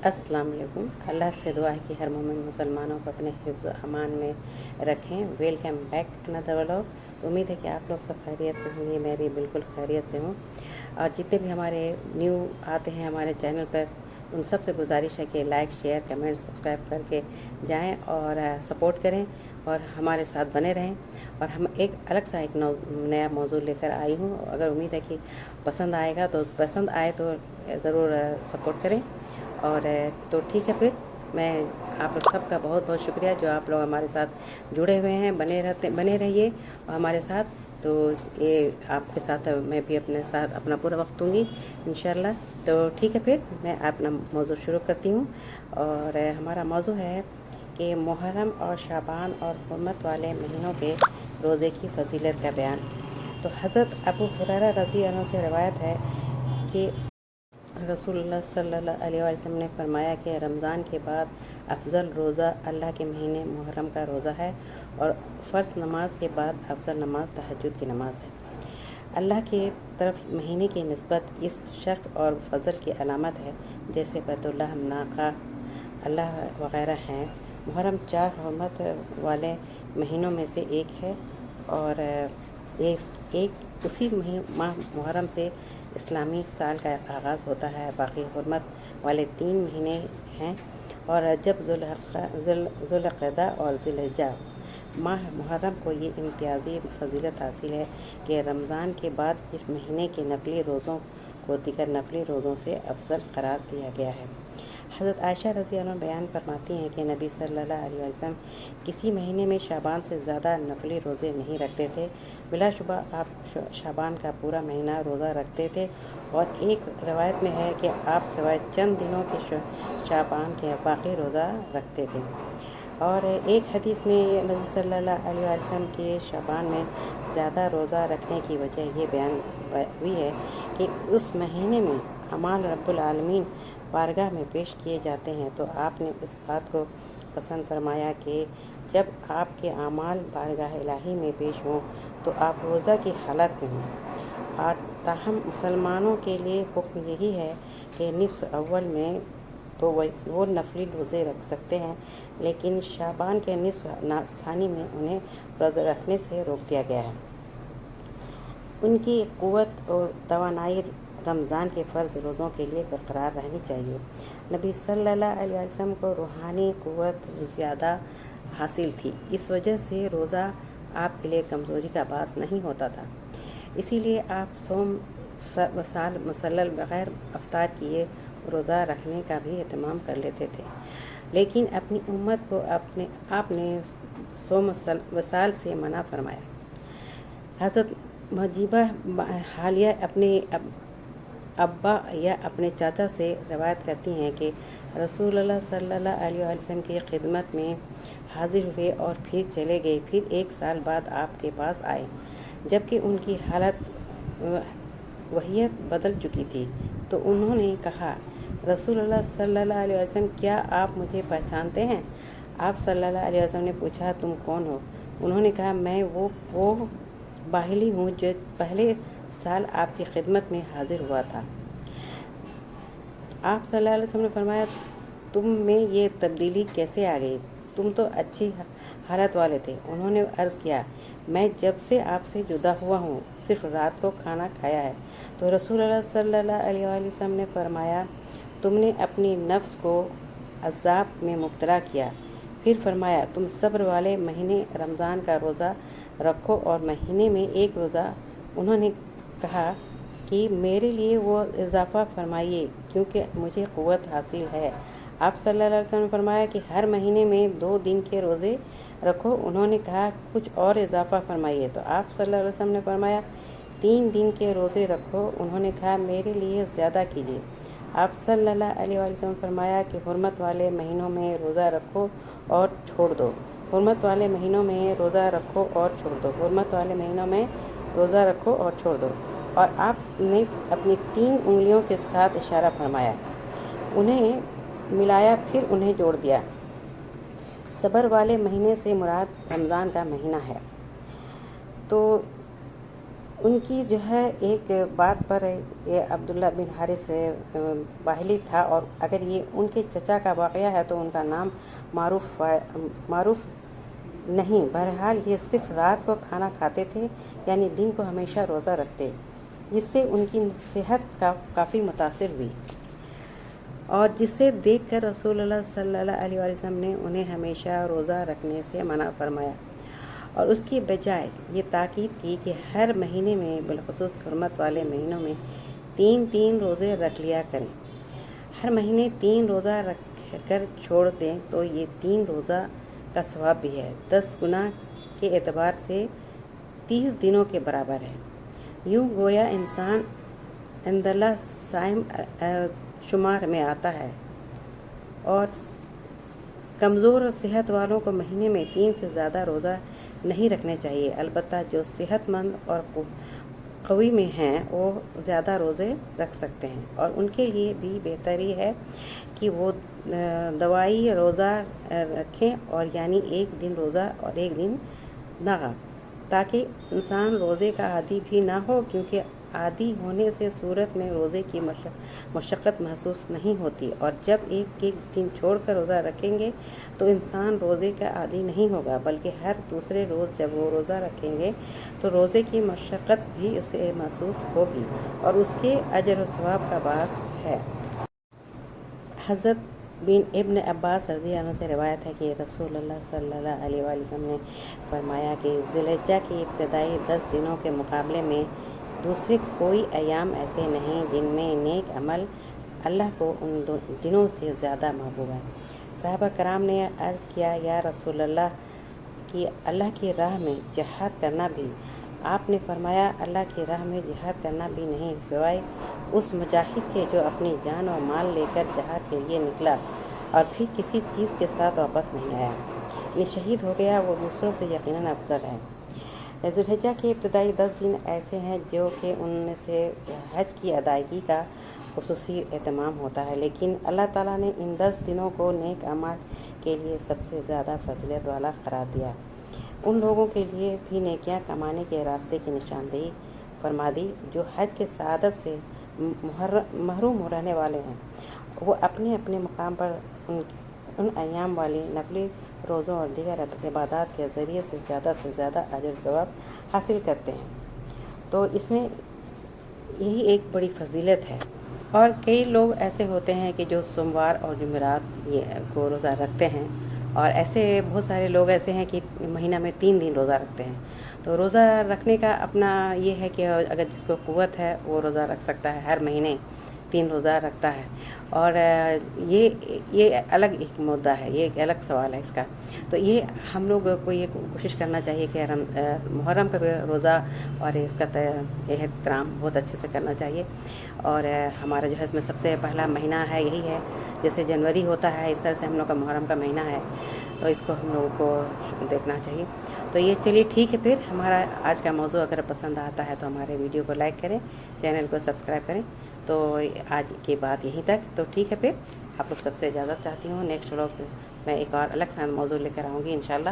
अस्सलाम वालेकुम। अल्लाह से दुआ है कि हर मोमिन मुसलमानों को अपने हिफ्ज़ अमान में रखें। Welcome back another vlog. उम्मीद है कि आप लोग सब खैरियत से होंगे। मैं भी बिल्कुल खैरियत से हूँ। और जितने भी हमारे न्यू आते हैं हमारे चैनल पर, उन सब से गुजारिश है कि लाइक शेयर कमेंट सब्सक्राइब करके जाएं और सपोर्ट करें और हमारे साथ बने रहें। और हम एक अलग सा एक नया मौजू लेकर आई हूँ। अगर उम्मीद है कि पसंद आएगा तो पसंद आए तो ज़रूर सपोर्ट करें। और तो ठीक है, फिर मैं आप लोग सबका बहुत बहुत शुक्रिया जो आप लोग हमारे साथ जुड़े हुए हैं। बने रहिए और हमारे साथ। तो ये आपके साथ मैं भी अपने साथ अपना पूरा वक्त दूँगी इंशाल्लाह। तो ठीक है, फिर मैं अपना मौजू शुरू करती हूँ। और हमारा मौजू है कि मुहर्रम और शाबान और हुर्मत वाले महीनों के रोज़े की फजीलत का बयान। तो हज़रत अबू हुरैरा रज़ी अल्लाह से रवायत है कि रसूलुल्लाह सल्लल्लाहु अलैहि वसल्लम ने फरमाया कि रमज़ान के बाद अफजल रोज़ा अल्लाह के महीने मुहर्रम का रोज़ा है और फ़र्ज़ नमाज के बाद अफजल नमाज तहज्जुद की नमाज है। अल्लाह के तरफ महीने की निस्बत इस शर्फ और फजल की अलामत है, जैसे बैतुल्लाह, नाका अल्लाह वग़ैरह हैं। मुहर्रम 4 हुर्मत वाले महीनों में से एक है और एक उसी माह मुहर्रम से इस्लामी साल का आगाज़ होता है। बाकी हुर्मत वाले 3 महीने हैं और रजब, ज़ुल्क़अदा और ज़िलहिज्जा। माह मुहर्रम को ये इम्तियाज़ी फजीलत हासिल है कि रमज़ान के बाद इस महीने के नफली रोज़ों को दीगर नफली रोज़ों से अफजल करार दिया गया है। हज़रत आयशा रज़ी अल्लाह बयान फरमाती हैं कि नबी सल्लल्लाहु अलैहि वसल्लम किसी महीने में शाबान से ज़्यादा नफली रोज़े नहीं रखते थे। बिलाशुबा आप शाबान का पूरा महीना रोज़ा रखते थे और एक रवायत में है कि आप सिवाय चंद दिनों के शाबान के बाकी रोज़ा रखते थे। और एक हदीस में नबी सल्लल्लाहु अलैहि वसल्लम के शाबान में ज़्यादा रोज़ा रखने की वजह ये बयान हुई है कि उस महीने में अमाल रब्बुल आलमीन बारगाह में पेश किए जाते हैं। तो आपने इस बात को पसंद फरमाया कि जब आपके अमाल बारगाह इलाही में पेश हों तो आप रोज़ा की हालत में हों। और ताहम मुसलमानों के लिए हुक्म यही है कि निस्फ़ अव्वल में तो वो नफली रोज़े रख सकते हैं, लेकिन शाबान के निस्फ़ सानी में उन्हें रोज़ा रखने से रोक दिया गया है। उनकी क़ुव्वत और तवानाई रमज़ान के फ़र्ज़ रोज़ों के लिए बरकरार रहनी चाहिए। नबी सल्लल्लाहु अलैहि वसल्लम को रूहानी क़ुव्वत ज़्यादा हासिल थी, इस वजह से रोज़ा आपके लिए कमज़ोरी का बास नहीं होता था। इसीलिए आप सोम साल मुसल्सल बग़ैर अफ्तार किए रोज़ा रखने का भी एहतमाम कर लेते थे। लेकिन अपनी उम्मत को आपने सोम वसाल से मना फरमाया। हज़रत मजीबा हालिया अपने अब्बा या अपने चाचा से रवायत करती हैं कि रसूलुल्लाह सल्लल्लाहु अलैहि वसल्लम की खिदमत में हाजिर हुए और फिर चले गए। फिर 1 साल बाद आपके पास आए, जबकि उनकी हालत वहियत बदल चुकी थी। तो उन्होंने कहा, रसूलुल्लाह सल्लल्लाहु अलैहि वसल्लम, क्या आप मुझे पहचानते हैं? आप सल्लल्लाहु अलैहि वसल्लम ने पूछा, तुम कौन हो? उन्होंने कहा, मैं वो बाहली हूँ जो पहले साल आपकी खिदमत में हाजिर हुआ था। आप सल्लल्लाहु अलैहि वसल्लम ने फरमाया, तुम में ये तब्दीली कैसे आ गई? तुम तो अच्छी हालत वाले थे। उन्होंने अर्ज़ किया, मैं जब से आपसे जुदा हुआ हूँ सिर्फ रात को खाना खाया है। तो रसूलुल्लाह सल्लल्लाहु अलैहि वसल्लम ने फरमाया, तुमने अपनी नफ्स को अज़ाब में मुब्तला किया। फिर फरमाया, तुम सब्र वाले महीने रमज़ान का रोज़ा रखो और महीने में एक रोज़ा। उन्होंने कहा कि मेरे लिए वो इजाफ़ा फरमाइए क्योंकि मुझे क़ुव्वत हासिल है। आप सल्लल्लाहु अलैहि वसल्लम ने फरमाया कि हर महीने में 2 दिन के रोज़े रखो। उन्होंने कहा, कुछ और इजाफ़ा फरमाइए। तो आप सल्लल्लाहु अलैहि वसल्लम ने फरमाया, 3 दिन के रोज़े रखो। उन्होंने कहा, मेरे लिए ज़्यादा कीजिए। आप सल्लल्लाहु अलैहि वसल्लम ने फरमाया कि हुर्मत वाले महीनों में रोज़ा रखो और छोड़ दो। हुर्मत वाले महीनों में रोज़ा रखो और छोड़ दो। हुर्मत वाले महीनों में रोज़ा रखो और छोड़ दो। और आपने अपनी 3 उंगलियों के साथ इशारा फरमाया, उन्हें मिलाया, फिर उन्हें जोड़ दिया। सब्र वाले महीने से मुराद रमज़ान का महीना है। तो ان کی جو ہے ایک بات پر یہ عبداللہ بن حارث باہلی تھا، اور اگر یہ ان کے چچا کا واقعہ ہے تو ان کا نام معروف نہیں۔ بہرحال یہ صرف رات کو کھانا کھاتے تھے، یعنی دن کو ہمیشہ روزہ رکھتے، جس سے ان کی صحت کافی متاثر ہوئی، اور جسے دیکھ کر رسول اللہ صلی اللہ علیہ وسلم نے انہیں ہمیشہ روزہ رکھنے سے منع فرمایا، اور اس کی بجائے یہ تاکید کی کہ ہر مہینے میں بالخصوص حرمت والے مہینوں میں 3 روزے رکھ لیا کریں۔ ہر مہینے 3 روزہ رکھ کر چھوڑ دیں تو یہ 3 روزہ کا ثواب بھی ہے، 10 گنا کے اعتبار سے 30 دنوں کے برابر ہے۔ یوں گویا انسان عند اللہ صائم شمار میں آتا ہے، اور کمزور اور صحت والوں کو مہینے میں 3 سے زیادہ روزہ نہیں رکھنے چاہیے۔ البتہ جو صحت مند اور قوی میں ہیں وہ زیادہ روزے رکھ سکتے ہیں، اور ان کے لیے بھی بہتری ہے کہ وہ دوائی روزہ رکھیں، اور یعنی 1 دن روزہ اور 1 دن ناغا، تاکہ انسان روزے کا عادی بھی نہ ہو، کیونکہ عادی ہونے سے صورت میں روزے کی مشقت محسوس نہیں ہوتی، اور جب ایک دن چھوڑ کر روزہ رکھیں گے تو انسان روزے کا عادی نہیں ہوگا، بلکہ ہر دوسرے روز جب وہ روزہ رکھیں گے تو روزے کی مشقت بھی اسے محسوس ہوگی، اور اس کے اجر و ثواب کا باعث ہے۔ حضرت ابن عباس رضی اللہ عنہ سے روایت ہے کہ رسول اللہ صلی اللہ علیہ وسلم نے فرمایا کہ ذی الحجہ کی ابتدائی 10 دنوں کے مقابلے میں دوسرے کوئی ایام ایسے نہیں جن میں نیک عمل اللہ کو ان دنوں سے زیادہ محبوب ہے۔ صحابہ کرام نے عرض کیا، یا رسول اللہ، کہ اللہ کی راہ میں جہاد کرنا بھی؟ آپ نے فرمایا، اللہ کی راہ میں جہاد کرنا بھی نہیں، سوائے اس مجاہد کے جو اپنی جان و مال لے کر جہاد کے لیے نکلا اور پھر کسی چیز کے ساتھ واپس نہیں آیا، یہ شہید ہو گیا، وہ دوسروں سے یقیناً افضل ہے۔ ذی الحجہ کے ابتدائی 10 دن ایسے ہیں جو کہ ان میں سے حج کی ادائیگی کا خصوصی اہتمام ہوتا ہے، لیکن اللہ تعالیٰ نے ان 10 دنوں کو نیک اعمال کے لیے سب سے زیادہ فضیلت والا قرار دیا۔ ان لوگوں کے لیے بھی نیکیاں کمانے کے راستے کی نشاندہی فرما دی جو حج کے سعادت سے محروم رہنے والے ہیں۔ وہ اپنے اپنے مقام پر ان ایام والی نفلی روزوں اور دیگر عبادات کے ذریعے سے زیادہ اجر و ثواب حاصل کرتے ہیں۔ تو اس میں یہی ایک بڑی فضیلت ہے۔ اور کئی لوگ ایسے ہوتے ہیں کہ جو سوموار اور جمعرات کو روزہ رکھتے ہیں، اور ایسے بہت سارے لوگ ایسے ہیں کہ مہینہ میں 3 دن روزہ رکھتے ہیں۔ تو روزہ رکھنے کا اپنا یہ ہے کہ اگر جس کو قوت ہے وہ روزہ رکھ سکتا ہے، ہر مہینے 3 روزہ رکھتا ہے، اور یہ الگ ایک مدعا ہے، یہ ایک الگ سوال ہے اس کا۔ تو یہ ہم لوگ کو یہ کوشش کرنا چاہیے کہ محرم کا بھی روزہ اور اس کا احترام بہت اچھے سے کرنا چاہیے، اور ہمارا جو ہے اس میں سب سے پہلا مہینہ ہے یہی ہے، جیسے جنوری ہوتا ہے اس طرح سے ہم لوگ کا محرم کا مہینہ ہے، تو اس کو ہم لوگوں کو دیکھنا چاہیے۔ تو یہ چلیے ٹھیک ہے، پھر ہمارا آج کا موضوع اگر پسند آتا ہے تو ہمارے ویڈیو کو لائک کریں، چینل کو سبسکرائب کریں۔ تو آج کی بات یہیں تک، تو ٹھیک ہے، پھر آپ لوگ سب سے اجازت چاہتی ہوں۔ نیکسٹ ولاگ میں ایک اور الگ سا موضوع لے کر آؤں گی انشاءاللہ۔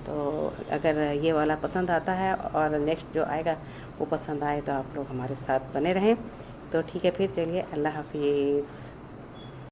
تو اگر یہ والا پسند آتا ہے اور نیکسٹ جو آئے گا وہ پسند آئے تو آپ لوگ ہمارے ساتھ بنے رہیں۔ تو ٹھیک ہے، پھر چلیے، اللہ حافظ۔